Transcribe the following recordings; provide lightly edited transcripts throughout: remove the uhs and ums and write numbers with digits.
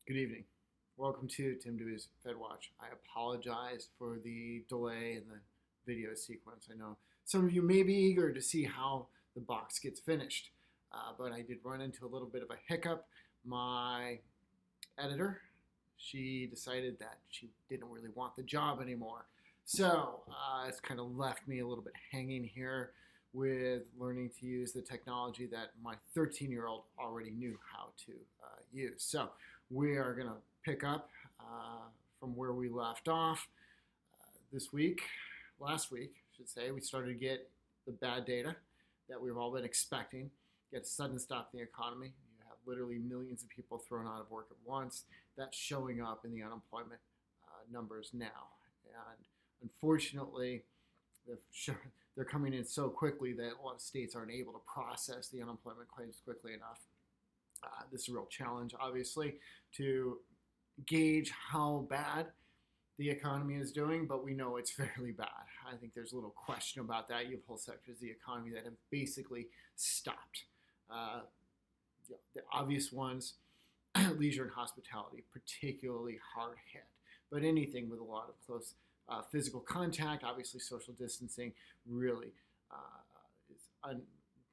Good evening. Welcome to Tim Dewey's FedWatch. I apologize for the delay in the video sequence. I know some of you may be eager to see how the box gets finished, but I did run into a little bit of a hiccup. My editor, she decided that she didn't really want the job anymore. So it's kind of left me a little bit hanging here with learning to use the technology that my 13-year-old already knew how to use. So we are going to pick up from where we left off this week. Last week, I should say, we started to get the bad data that we've all been expecting, get a sudden stop in the economy. You have literally millions of people thrown out of work at once. That's showing up in the unemployment numbers now. And unfortunately, they're coming in so quickly that a lot of states aren't able to process the unemployment claims quickly enough. This is a real challenge, obviously, to gauge how bad the economy is doing, but we know it's fairly bad. I think there's a little question about that. You have whole sectors of the economy that have basically stopped. The obvious ones, leisure and hospitality, particularly hard hit. But anything with a lot of close physical contact, obviously social distancing, really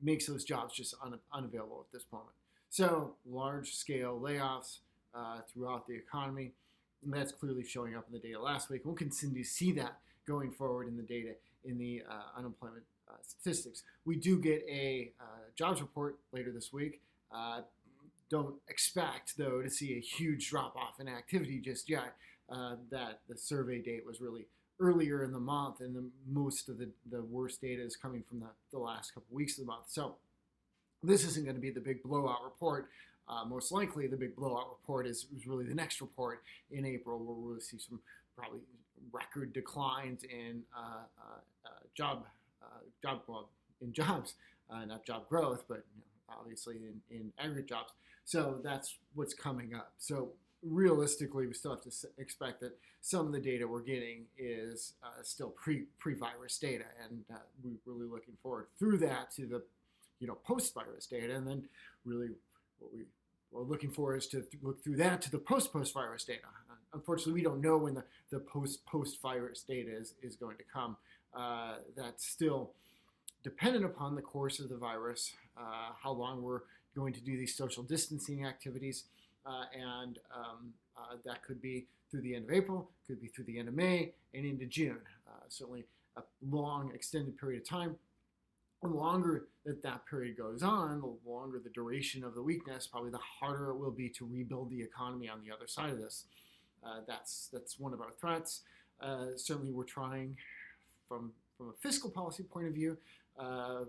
makes those jobs just unavailable at this moment. So large-scale layoffs throughout the economy, and that's clearly showing up in the data last week. We'll continue to see that going forward in the data in the unemployment statistics. We do get a jobs report later this week. Don't expect, though, to see a huge drop-off in activity just yet. That the survey date was really earlier in the month, and most of the worst data is coming from the last couple weeks of the month. So this isn't going to be the big blowout report. Most likely, the big blowout report is really the next report in April, where we'll see some probably record declines in jobs, not job growth, but obviously in aggregate jobs. So that's what's coming up. So realistically, we still have to expect that some of the data we're getting is still pre-virus data, and we're really looking forward through that to the post-virus data, and then really what we're looking for is to look through that to the post-virus data. Unfortunately, we don't know when the post-virus data is going to come. That's still dependent upon the course of the virus, how long we're going to do these social distancing activities, and that could be through the end of April, could be through the end of May, and into June. Certainly a long, extended period of time. The longer that period goes on, the longer the duration of the weakness, probably the harder it will be to rebuild the economy on the other side of this. That's one of our threats. Certainly, we're trying, from a fiscal policy point of view,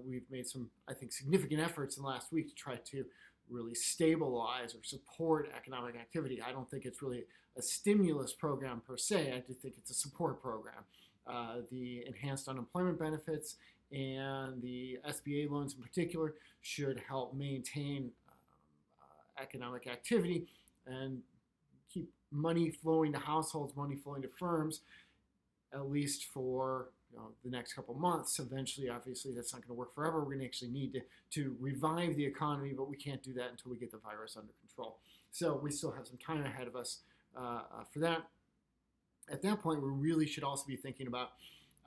we've made some, I think, significant efforts in the last week to try to really stabilize or support economic activity. I don't think it's really a stimulus program per se. I do think it's a support program. The enhanced unemployment benefits and the SBA loans in particular should help maintain economic activity and keep money flowing to households, money flowing to firms, at least for the next couple months. Eventually, obviously, that's not going to work forever. We're going to actually need to revive the economy, but we can't do that until we get the virus under control. So we still have some time ahead of us for that. At that point, we really should also be thinking about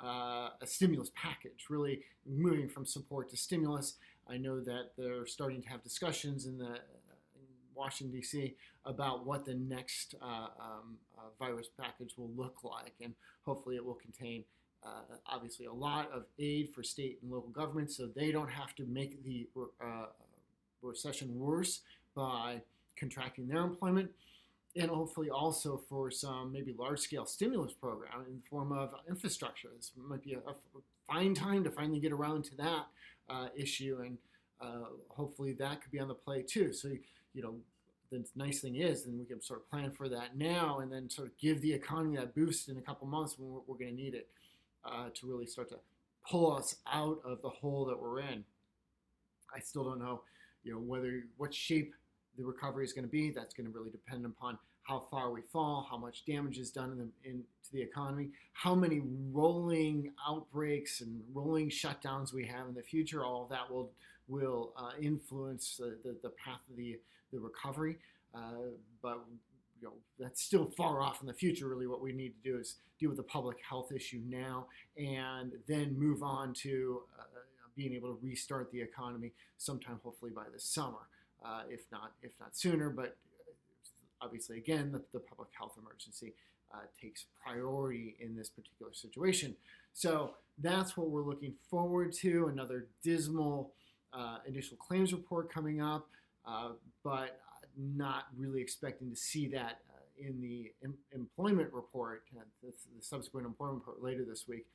a stimulus package, really moving from support to stimulus. I know that they're starting to have discussions in Washington, D.C. about what the next virus package will look like, and hopefully it will contain obviously a lot of aid for state and local governments so they don't have to make the recession worse by contracting their employment, and hopefully also for some maybe large-scale stimulus program in the form of infrastructure. This might be a fine time to finally get around to that issue, and hopefully that could be on the plate too. So, the nice thing is then we can sort of plan for that now and then sort of give the economy that boost in a couple months when we're going to need it to really start to pull us out of the hole that we're in. I still don't know, what shape the recovery is going to be. That's going to really depend upon how far we fall, how much damage is done into the economy, how many rolling outbreaks and rolling shutdowns we have in the future. All of that will influence the path of the recovery. But that's still far off in the future. Really, what we need to do is deal with the public health issue now, and then move on to being able to restart the economy sometime, hopefully by this summer, if not sooner. But obviously, again, the public health emergency takes priority in this particular situation. So that's what we're looking forward to. Another dismal initial claims report coming up, but not really expecting to see that in the employment report, the subsequent employment report later this week,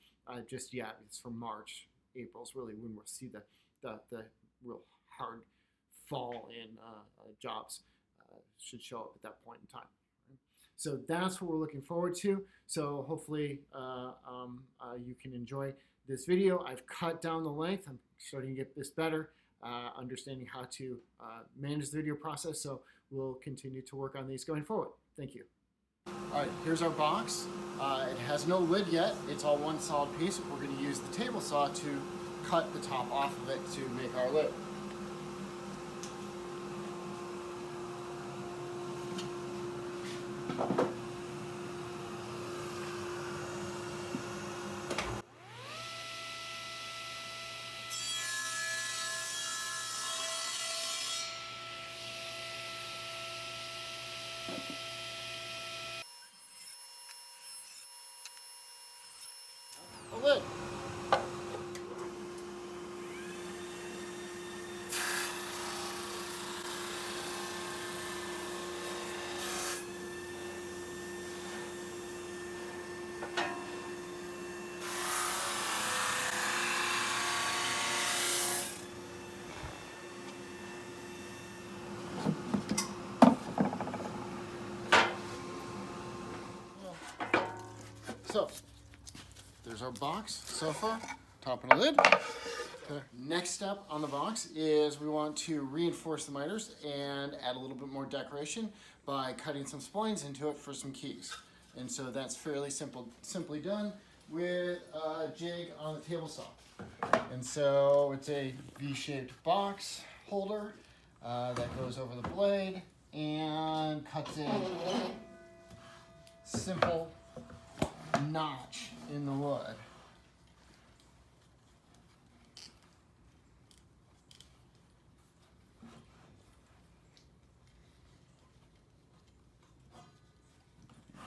just yet. It's for March. April is really when we'll see the real hard fall in jobs should show up at that point in time. So that's what we're looking forward to. So hopefully you can enjoy this video. I've cut down the length. I'm starting to get this better, understanding how to manage the video process. So we'll continue to work on these going forward. Thank you. All right, here's our box. It has no lid yet. It's all one solid piece. We're going to use the table saw to cut the top off of it to make our lid. A lid. So, there's our box so far, top and a lid. The next step on the box is we want to reinforce the miters and add a little bit more decoration by cutting some splines into it for some keys. And so that's fairly simply done with a jig on the table saw. And so it's a V-shaped box holder that goes over the blade and cuts in simple notch in the wood.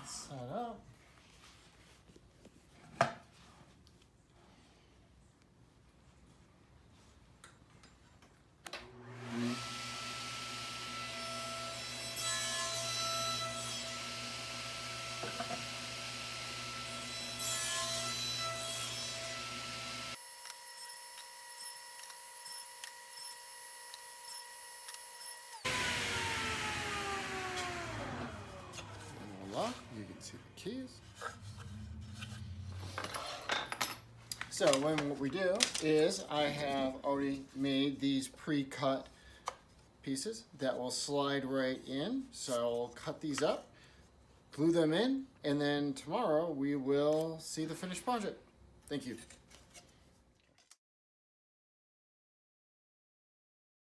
Set up. You can see the keys. So what we do is I have already made these pre-cut pieces that will slide right in. So I'll cut these up, glue them in, and then tomorrow we will see the finished project. Thank you.